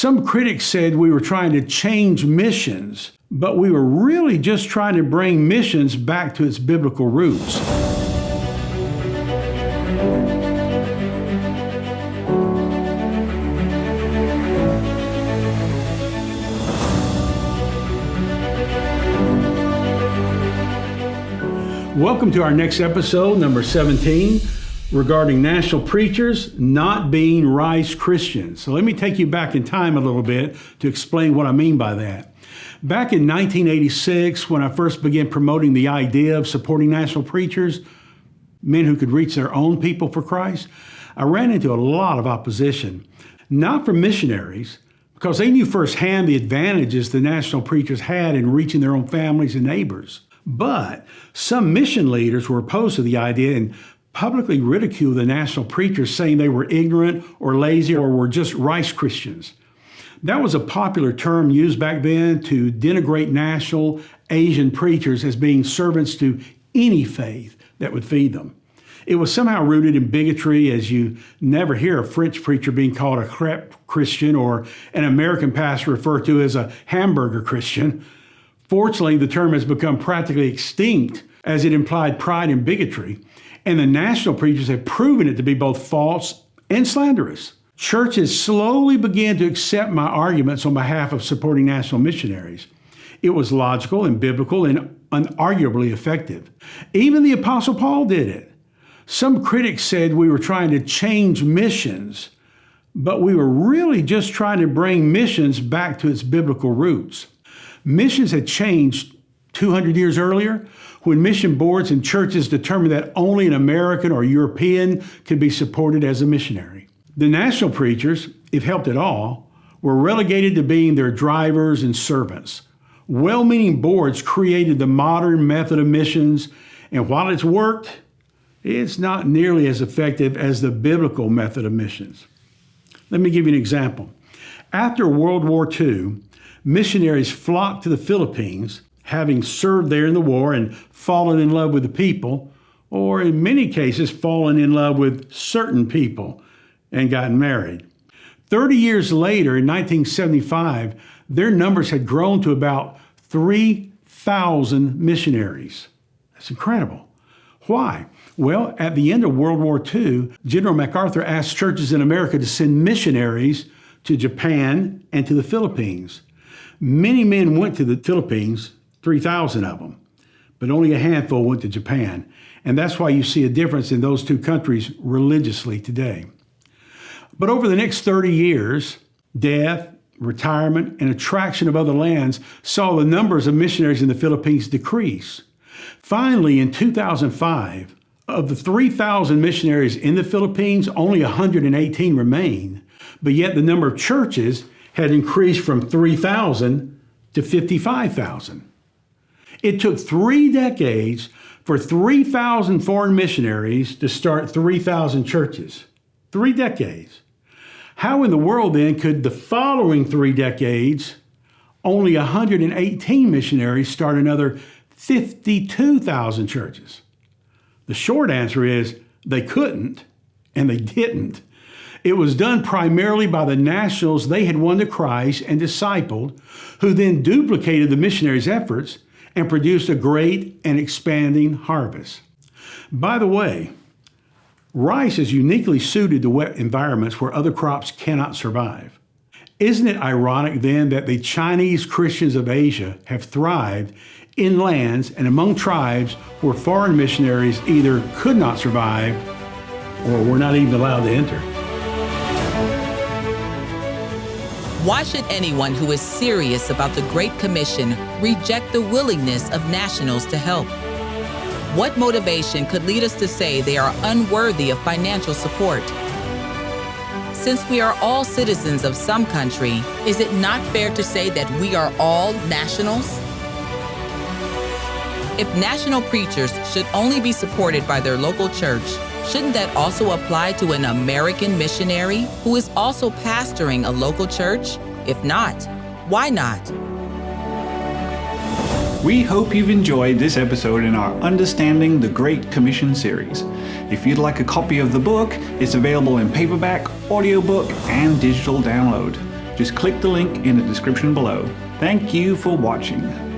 Some critics said we were trying to change missions, but we were really just trying to bring missions back to its biblical roots. Welcome to our next episode, number 17, regarding national preachers not being Rice Christians. So let me take you back in time a little bit to explain what I mean by that. Back in 1986, when I first began promoting the idea of supporting national preachers, men who could reach their own people for Christ, I ran into a lot of opposition. Not from missionaries, because they knew firsthand the advantages the national preachers had in reaching their own families and neighbors. But some mission leaders were opposed to the idea and publicly ridiculed the national preachers, saying they were ignorant or lazy or were just Rice Christians. That was a popular term used back then to denigrate national Asian preachers as being servants to any faith that would feed them. It was somehow rooted in bigotry, as you never hear a French preacher being called a crepe Christian or an American pastor referred to as a hamburger Christian. Fortunately, the term has become practically extinct as it implied pride and bigotry, and the national preachers have proven it to be both false and slanderous. Churches slowly began to accept my arguments on behalf of supporting national missionaries. It was logical and biblical and unarguably effective. Even the Apostle Paul did it. Some critics said we were trying to change missions, but we were really just trying to bring missions back to its biblical roots. Missions had changed 200 years earlier when mission boards and churches determined that only an American or European could be supported as a missionary. The national preachers, if helped at all, were relegated to being their drivers and servants. Well-meaning boards created the modern method of missions, and while it's worked, it's not nearly as effective as the biblical method of missions. Let me give you an example. After World War II, missionaries flocked to the Philippines, having served there in the war and fallen in love with the people, or in many cases fallen in love with certain people and gotten married. 30 years later, in 1975, their numbers had grown to about 3,000 missionaries. That's incredible. Why? Well, at the end of World War II, General MacArthur asked churches in America to send missionaries to Japan and to the Philippines. Many men went to the Philippines, 3,000 of them, but only a handful went to Japan. And that's why you see a difference in those two countries religiously today. But over the next 30 years, death, retirement, and attraction of other lands saw the numbers of missionaries in the Philippines decrease. Finally, in 2005, of the 3,000 missionaries in the Philippines, only 118 remain, but yet the number of churches had increased from 3,000 to 55,000. It took 3 decades for 3,000 foreign missionaries to start 3,000 churches. 3 decades. How in the world then could the following 3 decades, only 118 missionaries start another 52,000 churches? The short answer is they couldn't, and they didn't. It was done primarily by the nationals they had won to Christ and discipled, who then duplicated the missionaries' efforts and produced a great and expanding harvest. By the way, rice is uniquely suited to wet environments where other crops cannot survive. Isn't it ironic then that the Chinese Christians of Asia have thrived in lands and among tribes where foreign missionaries either could not survive or were not even allowed to enter? Why should anyone who is serious about the Great Commission reject the willingness of nationals to help? What motivation could lead us to say they are unworthy of financial support? Since we are all citizens of some country, is it not fair to say that we are all nationals? If national preachers should only be supported by their local church, shouldn't that also apply to an American missionary who is also pastoring a local church? If not, why not? We hope you've enjoyed this episode in our Understanding the Great Commission series. If you'd like a copy of the book, it's available in paperback, audiobook, and digital download. just click the link in the description below. Thank you for watching.